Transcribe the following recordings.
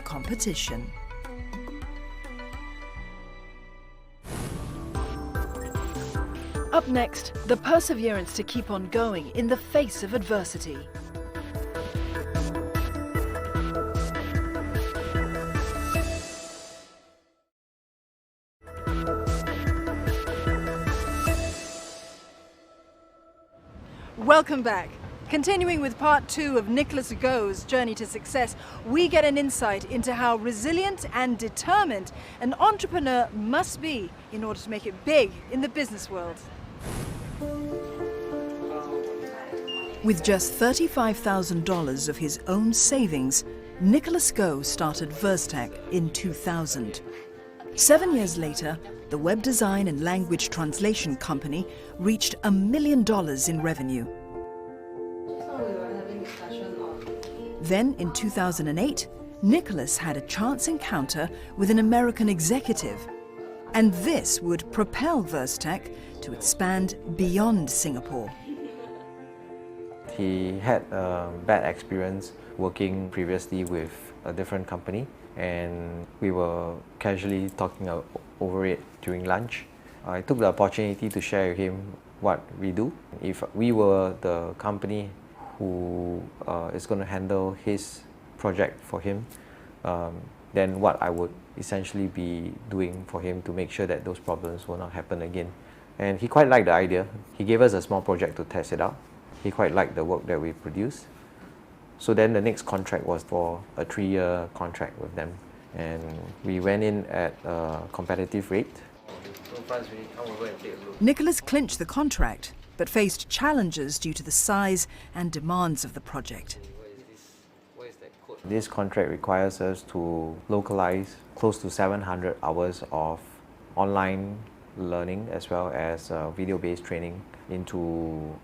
competition. Up next, the perseverance to keep on going in the face of adversity. Welcome back. Continuing with part 2 of Nicholas Goh's journey to success, we get an insight into how resilient and determined an entrepreneur must be in order to make it big in the business world. With just $35,000 of his own savings, Nicholas Goh started Verztec in 2000. 7 years later, the web design and language translation company reached $1 million in revenue. Then, in 2008, Nicholas had a chance encounter with an American executive, and this would propel Verztec to expand beyond Singapore. He had a bad experience working previously with a different company, and we were casually talking over it during lunch. I took the opportunity to share with him what we do. If we were the company who is going to handle his project for him, then what I would essentially be doing for him to make sure that those problems will not happen again. And he quite liked the idea. He gave us a small project to test it out. He quite liked the work that we produced. So then the next contract was for a 3-year contract with them. And we went in at a competitive rate. Nicholas clinched the contract, but faced challenges due to the size and demands of the project. This contract requires us to localize close to 700 hours of online learning as well as video-based training into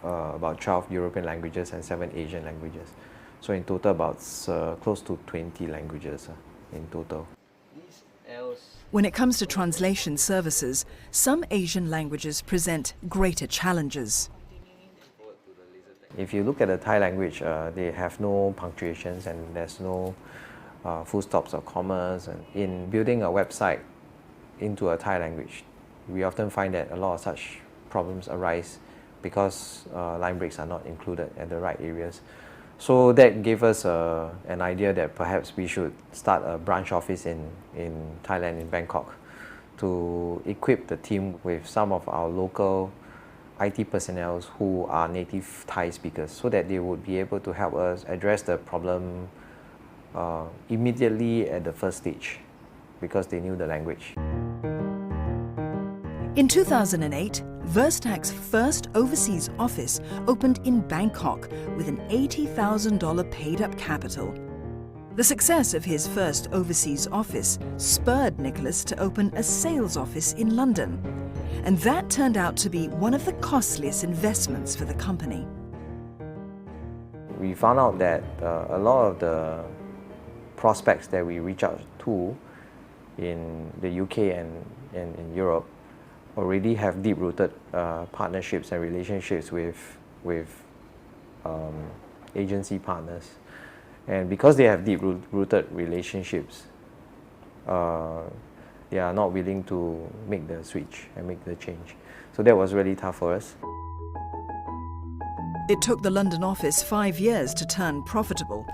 about 12 European languages and 7 Asian languages. So in total about close to 20 languages in total. When it comes to translation services, some Asian languages present greater challenges. If you look at the Thai language, they have no punctuations and there's no full stops or commas. And in building a website into a Thai language, we often find that a lot of such problems arise because line breaks are not included at the right areas. So that gave us an idea that perhaps we should start a branch office in Thailand, in Bangkok, to equip the team with some of our local IT personnel who are native Thai speakers, so that they would be able to help us address the problem immediately at the first stage, because they knew the language. In 2008, Verztec's first overseas office opened in Bangkok with an $80,000 paid-up capital. The success of his first overseas office spurred Nicholas to open a sales office in London, and that turned out to be one of the costliest investments for the company. We found out that a lot of the prospects that we reach out to in the UK and in Europe already have deep-rooted partnerships and relationships with agency partners. And because they have deep-rooted relationships, they are not willing to make the switch and make the change. So that was really tough for us. It took the London office 5 years to turn profitable.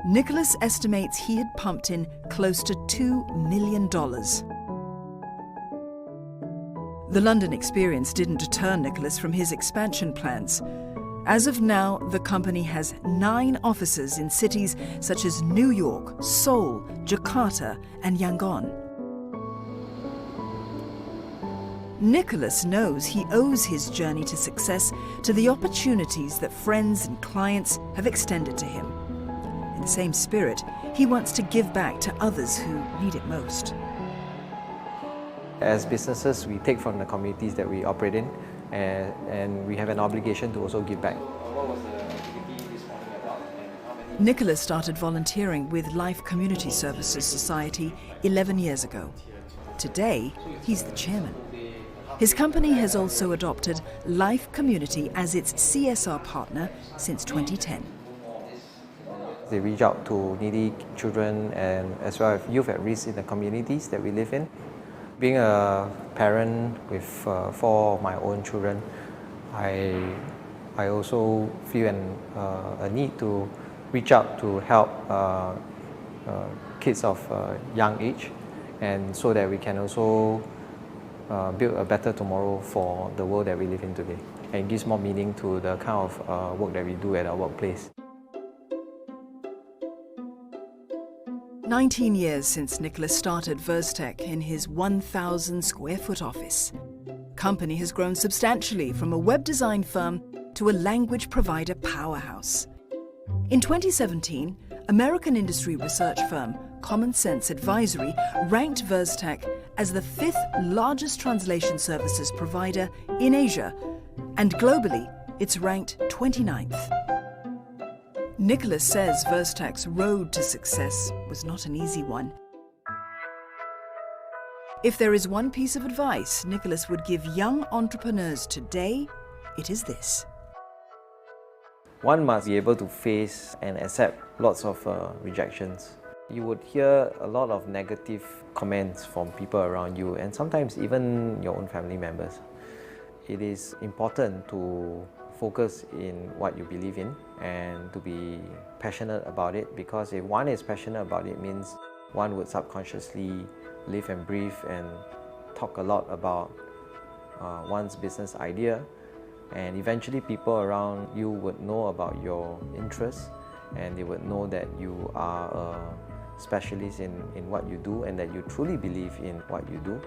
Nicholas estimates he had pumped in close to $2 million. The London experience didn't deter Nicholas from his expansion plans. As of now, the company has 9 offices in cities such as New York, Seoul, Jakarta, and Yangon. Nicholas knows he owes his journey to success to the opportunities that friends and clients have extended to him. In the same spirit, he wants to give back to others who need it most. As businesses, we take from the communities that we operate in, and we have an obligation to also give back. Nicholas started volunteering with Life Community Services Society 11 years ago. Today, he's the chairman. His company has also adopted Life Community as its CSR partner since 2010. They reach out to needy children and as well as youth at risk in the communities that we live in. Being a parent with 4 of my own children, I also feel a need to reach out to help kids of young age, and so that we can also build a better tomorrow for the world that we live in today. And it gives more meaning to the kind of work that we do at our workplace. 19 years since Nicholas started Verztec in his 1,000 square foot office. Company has grown substantially from a web design firm to a language provider powerhouse. In 2017, American industry research firm Common Sense Advisory ranked Verztec as the 5th largest translation services provider in Asia, and globally, it's ranked 29th. Nicholas says Verztec's road to success was not an easy one. If there is one piece of advice Nicholas would give young entrepreneurs today, it is this. One must be able to face and accept lots of rejections. You would hear a lot of negative comments from people around you, and sometimes even your own family members. It is important to focus in what you believe in and to be passionate about it, because if one is passionate about it, means one would subconsciously live and breathe and talk a lot about one's business idea, and eventually people around you would know about your interests, and they would know that you are a specialist in what you do and that you truly believe in what you do.